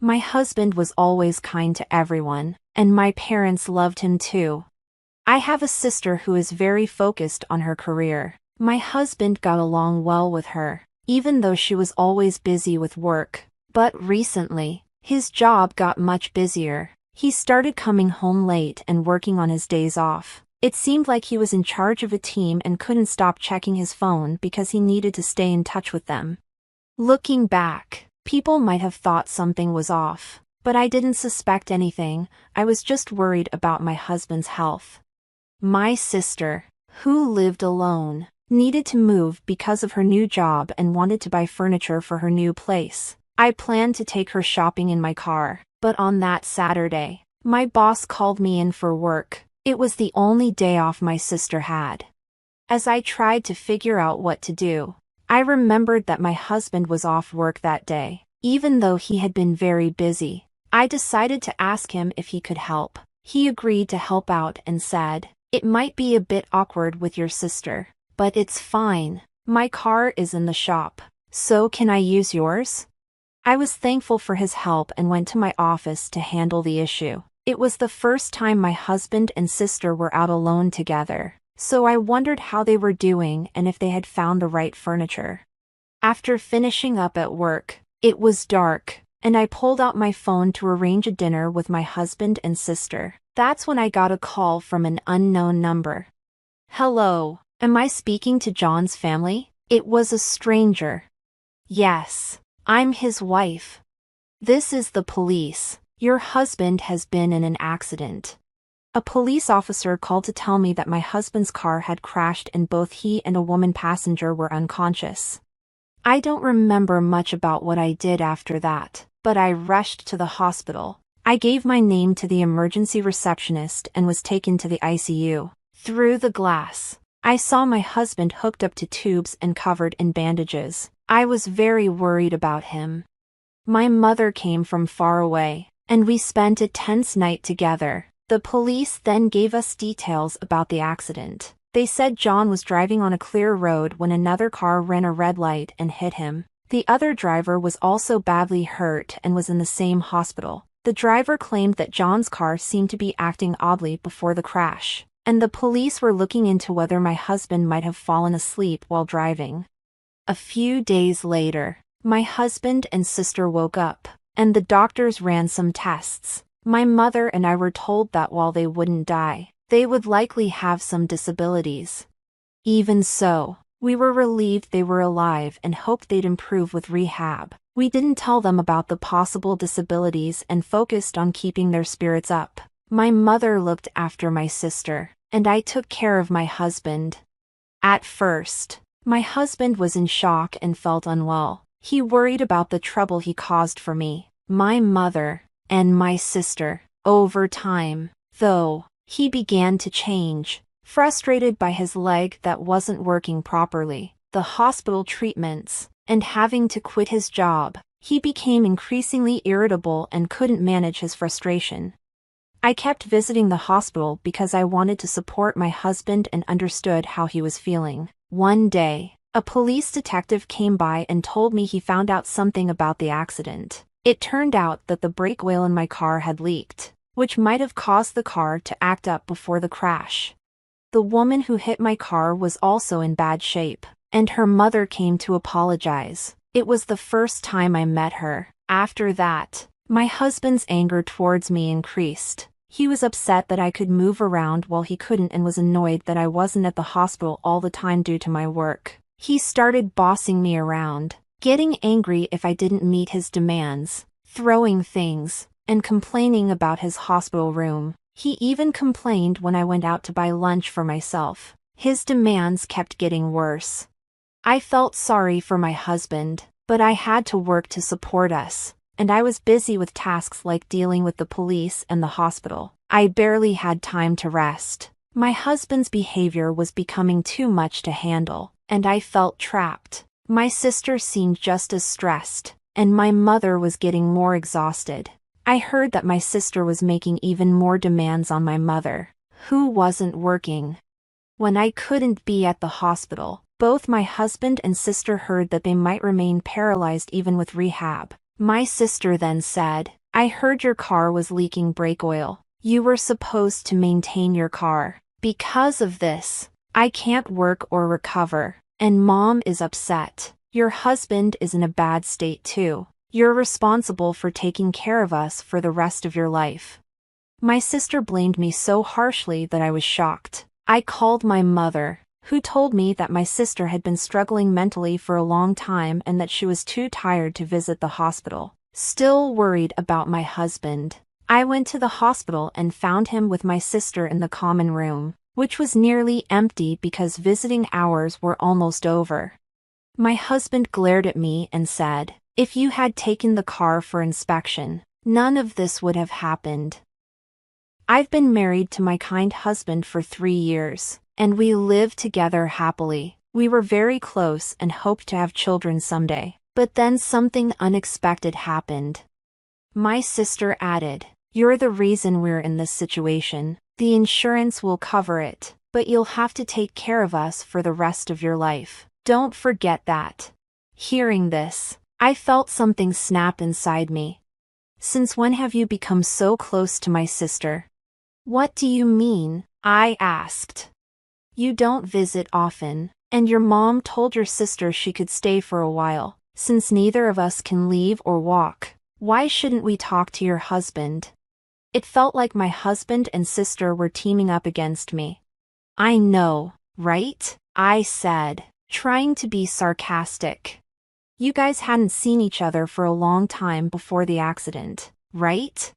My husband was always kind to everyone, and my parents loved him too. I have a sister who is very focused on her career. My husband got along well with her, even though she was always busy with work. But recently, his job got much busier. He started coming home late and working on his days off. It seemed like he was in charge of a team and couldn't stop checking his phone because he needed to stay in touch with them. Looking back, people might have thought something was off, but I didn't suspect anything. I was just worried about my husband's health. My sister, who lived alone, needed to move because of her new job and wanted to buy furniture for her new place. I planned to take her shopping in my car, but on that Saturday, my boss called me in for work. It was the only day off my sister had. As I tried to figure out what to do, I remembered that my husband was off work that day. Even though he had been very busy, I decided to ask him if he could help. He agreed to help out and said, "It might be a bit awkward with your sister, but it's fine. My car is in the shop, so can I use yours?" I was thankful for his help and went to my office to handle the issue. It was the first time my husband and sister were out alone together, so I wondered how they were doing and if they had found the right furniture. After finishing up at work, it was dark, and I pulled out my phone to arrange a dinner with my husband and sister. That's when I got a call from an unknown number. "Hello, am I speaking to John's family?" It was a stranger. "Yes, I'm his wife. This is the police. Your husband has been in an accident." A police officer called to tell me that my husband's car had crashed and both he and a woman passenger were unconscious. I don't remember much about what I did after that, but I rushed to the hospital. I gave my name to the emergency receptionist and was taken to the ICU. Through the glass, I saw my husband hooked up to tubes and covered in bandages. I was very worried about him. My mother came from far away, and we spent a tense night together. The police then gave us details about the accident. They said John was driving on a clear road when another car ran a red light and hit him. The other driver was also badly hurt and was in the same hospital. The driver claimed that John's car seemed to be acting oddly before the crash, and the police were looking into whether my husband might have fallen asleep while driving. A few days later, my husband and sister woke up, and the doctors ran some tests. My mother and I were told that while they wouldn't die, they would likely have some disabilities. Even so, we were relieved they were alive and hoped they'd improve with rehab. We didn't tell them about the possible disabilities and focused on keeping their spirits up. My mother looked after my sister, and I took care of my husband. At first, my husband was in shock and felt unwell. He worried about the trouble he caused for me, my mother, and my sister. Over time, though, he began to change. Frustrated by his leg that wasn't working properly, the hospital treatments, and having to quit his job, he became increasingly irritable and couldn't manage his frustration. I kept visiting the hospital because I wanted to support my husband and understood how he was feeling. One day, a police detective came by and told me he found out something about the accident. It turned out that the brake oil in my car had leaked, which might have caused the car to act up before the crash. The woman who hit my car was also in bad shape, and her mother came to apologize. It was the first time I met her. After that, my husband's anger towards me increased. He was upset that I could move around while he couldn't and was annoyed that I wasn't at the hospital all the time due to my work. He started bossing me around, getting angry if I didn't meet his demands, throwing things, and complaining about his hospital room. He even complained when I went out to buy lunch for myself. His demands kept getting worse. I felt sorry for my husband, but I had to work to support us, and I was busy with tasks like dealing with the police and the hospital. I barely had time to rest. My husband's behavior was becoming too much to handle, and I felt trapped. My sister seemed just as stressed, and my mother was getting more exhausted. I heard that my sister was making even more demands on my mother, who wasn't working. When I couldn't be at the hospital, both my husband and sister heard that they might remain paralyzed even with rehab. My sister then said, I heard your car was leaking brake oil. You were supposed to maintain your car. Because of this, I can't work or recover, and Mom is upset. Your husband is in a bad state too. You're responsible for taking care of us for the rest of your life. My sister blamed me so harshly that I was shocked. I called my mother, who told me that my sister had been struggling mentally for a long time and that she was too tired to visit the hospital. Still worried about my husband, I went to the hospital and found him with my sister in the common room, which was nearly empty because visiting hours were almost over. My husband glared at me and said, if you had taken the car for inspection, none of this would have happened. I've been married to my kind husband for 3 years, and we live together happily. We were very close and hoped to have children someday, but then something unexpected happened. My sister added, you're the reason we're in this situation. The insurance will cover it, but you'll have to take care of us for the rest of your life. Don't forget that. Hearing this, I felt something snap inside me. Since when have you become so close to my sister? What do you mean? I asked. You don't visit often, and your mom told your sister she could stay for a while. Since neither of us can leave or walk, why shouldn't we talk to your husband? It felt like my husband and sister were teaming up against me. I know, right? I said, trying to be sarcastic. You guys hadn't seen each other for a long time before the accident, right?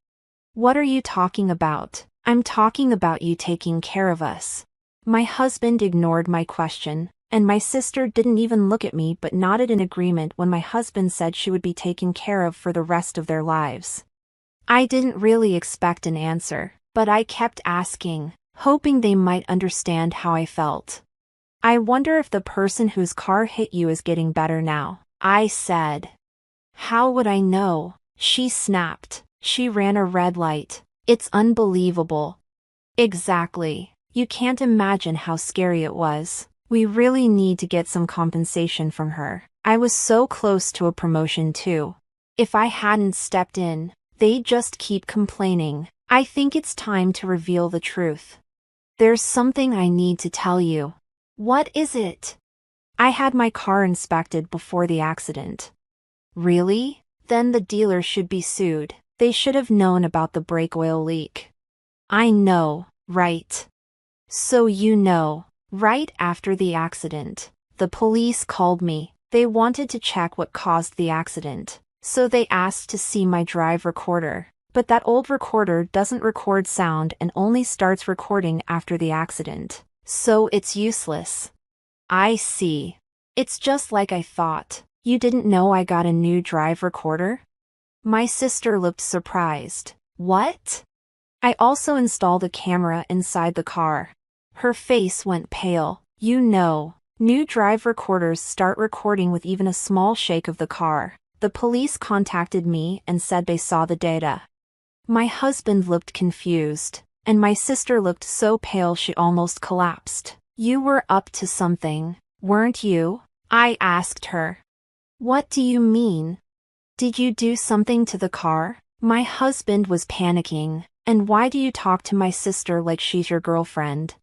What are you talking about? I'm talking about you taking care of us. My husband ignored my question, and my sister didn't even look at me but nodded in agreement when my husband said she would be taken care of for the rest of their lives. I didn't really expect an answer, but I kept asking, hoping they might understand how I felt. I wonder if the person whose car hit you is getting better now, I said. How would I know? She snapped. She ran a red light. It's unbelievable. Exactly. You can't imagine how scary it was. We really need to get some compensation from her. I was so close to a promotion too. If I hadn't stepped in, they'd just keep complaining. I think it's time to reveal the truth. There's something I need to tell you. What is it? I had my car inspected before the accident. Really? Then the dealer should be sued. They should have known about the brake oil leak. I know, right? So you know, right after the accident, the police called me. They wanted to check what caused the accident, so they asked to see my drive recorder. But that old recorder doesn't record sound and only starts recording after the accident, so it's useless. I see. It's just like I thought. You didn't know I got a new drive recorder? My sister looked surprised. What? I also installed a camera inside the car. Her face went pale. You know, new drive recorders start recording with even a small shake of the car. The police contacted me and said they saw the data. My husband looked confused, and my sister looked so pale she almost collapsed. You were up to something, weren't you? I asked her. What do you mean? Did you do something to the car? My husband was panicking. And why do you talk to my sister like she's your girlfriend?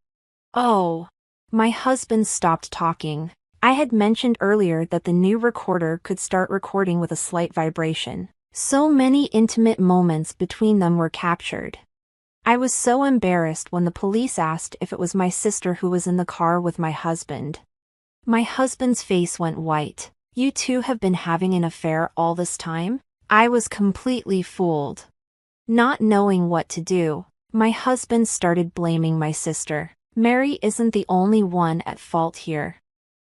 Oh. My husband stopped talking. I had mentioned earlier that the new recorder could start recording with a slight vibration. So many intimate moments between them were captured. I was so embarrassed when the police asked if it was my sister who was in the car with my husband. My husband's face went white. You two have been having an affair all this time? I was completely fooled. Not knowing what to do, my husband started blaming my sister. Mary isn't the only one at fault here.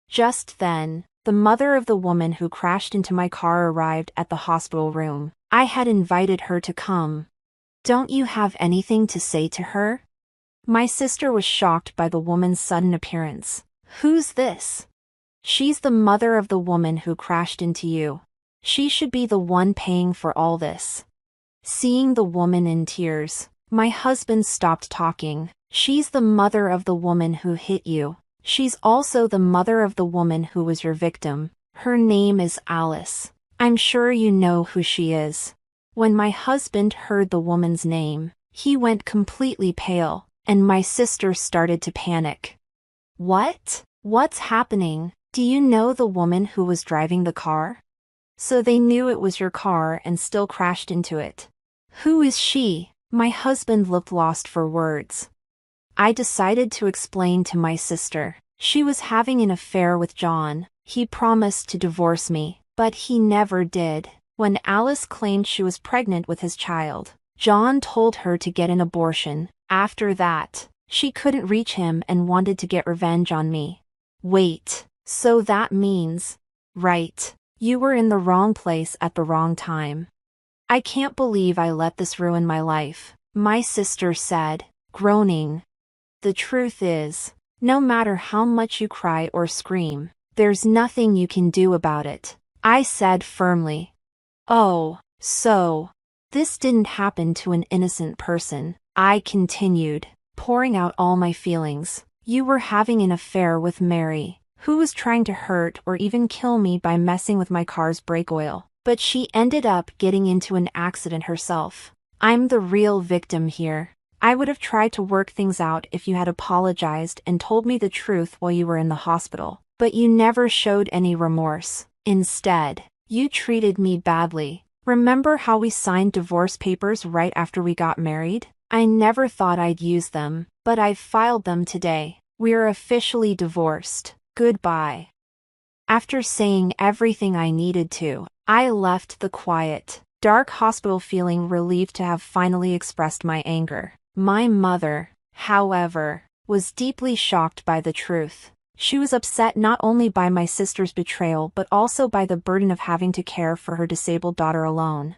Just then, the mother of the woman who crashed into my car arrived at the hospital room. I had invited her to come. Don't you have anything to say to her? My sister was shocked by the woman's sudden appearance. Who's this? She's the mother of the woman who crashed into you. She should be the one paying for all this. Seeing the woman in tears, my husband stopped talking. She's the mother of the woman who hit you. She's also the mother of the woman who was your victim. Her name is Alice. I'm sure you know who she is." When my husband heard the woman's name, he went completely pale, and my sister started to panic. "What? What's happening? Do you know the woman who was driving the car?" "So they knew it was your car and still crashed into it." "Who is she?" My husband looked lost for words. I decided to explain to my sister. "She was having an affair with John. He promised to divorce me, but he never did. When Alice claimed she was pregnant with his child, John told her to get an abortion. After that, she couldn't reach him and wanted to get revenge on me." "Wait, so that means..." "Right. You were in the wrong place at the wrong time." "I can't believe I let this ruin my life," my sister said, groaning. "The truth is, no matter how much you cry or scream, there's nothing you can do about it," I said firmly. "Oh, so this didn't happen to an innocent person," I continued, pouring out all my feelings. "You were having an affair with Mary, who was trying to hurt or even kill me by messing with my car's brake oil, but she ended up getting into an accident herself. I'm the real victim here. I would have tried to work things out if you had apologized and told me the truth while you were in the hospital, but you never showed any remorse. Instead, you treated me badly. Remember how we signed divorce papers right after we got married? I never thought I'd use them, but I've filed them today. We're officially divorced. Goodbye." After saying everything I needed to, I left the quiet, dark hospital feeling relieved to have finally expressed my anger. My mother, however, was deeply shocked by the truth. She was upset not only by my sister's betrayal but also by the burden of having to care for her disabled daughter alone.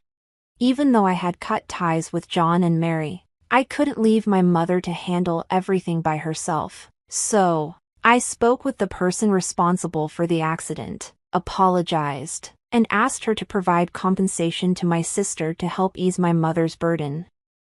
Even though I had cut ties with John and Mary, I couldn't leave my mother to handle everything by herself. So, I spoke with the person responsible for the accident, apologized, and asked her to provide compensation to my sister to help ease my mother's burden.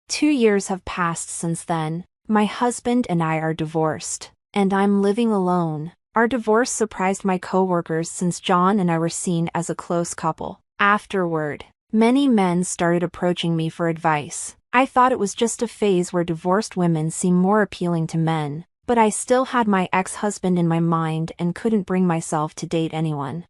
2 years have passed since then. My husband and I are divorced, and I'm living alone. Our divorce surprised my coworkers since John and I were seen as a close couple. Afterward, many men started approaching me for advice. I thought it was just a phase where divorced women seem more appealing to men, but I still had my ex-husband in my mind and couldn't bring myself to date anyone.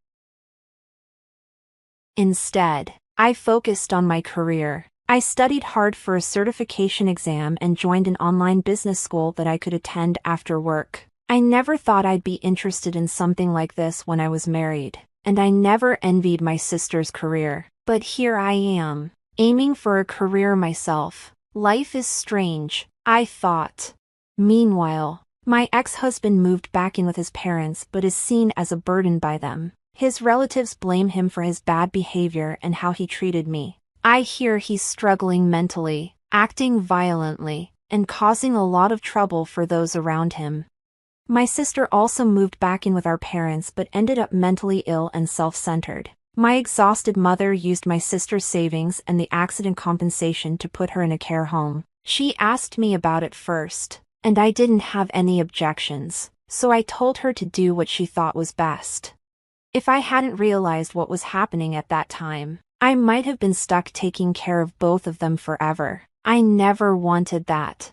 Instead, I focused on my career. I studied hard for a certification exam and joined an online business school that I could attend after work. I never thought I'd be interested in something like this when I was married, and I never envied my sister's career. But here I am, aiming for a career myself. Life is strange, I thought. Meanwhile, my ex-husband moved back in with his parents but is seen as a burden by them. His relatives blame him for his bad behavior and how he treated me. I hear he's struggling mentally, acting violently, and causing a lot of trouble for those around him. My sister also moved back in with our parents but ended up mentally ill and self-centered. My exhausted mother used my sister's savings and the accident compensation to put her in a care home. She asked me about it first, and I didn't have any objections, so I told her to do what she thought was best. If I hadn't realized what was happening at that time, I might have been stuck taking care of both of them forever. I never wanted that.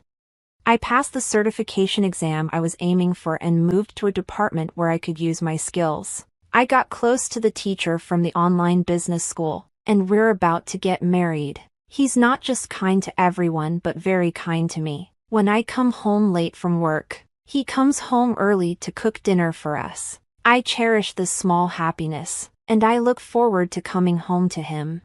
I passed the certification exam I was aiming for and moved to a department where I could use my skills. I got close to the teacher from the online business school, and we're about to get married. He's not just kind to everyone but very kind to me. When I come home late from work, he comes home early to cook dinner for us. I cherish this small happiness, and I look forward to coming home to him.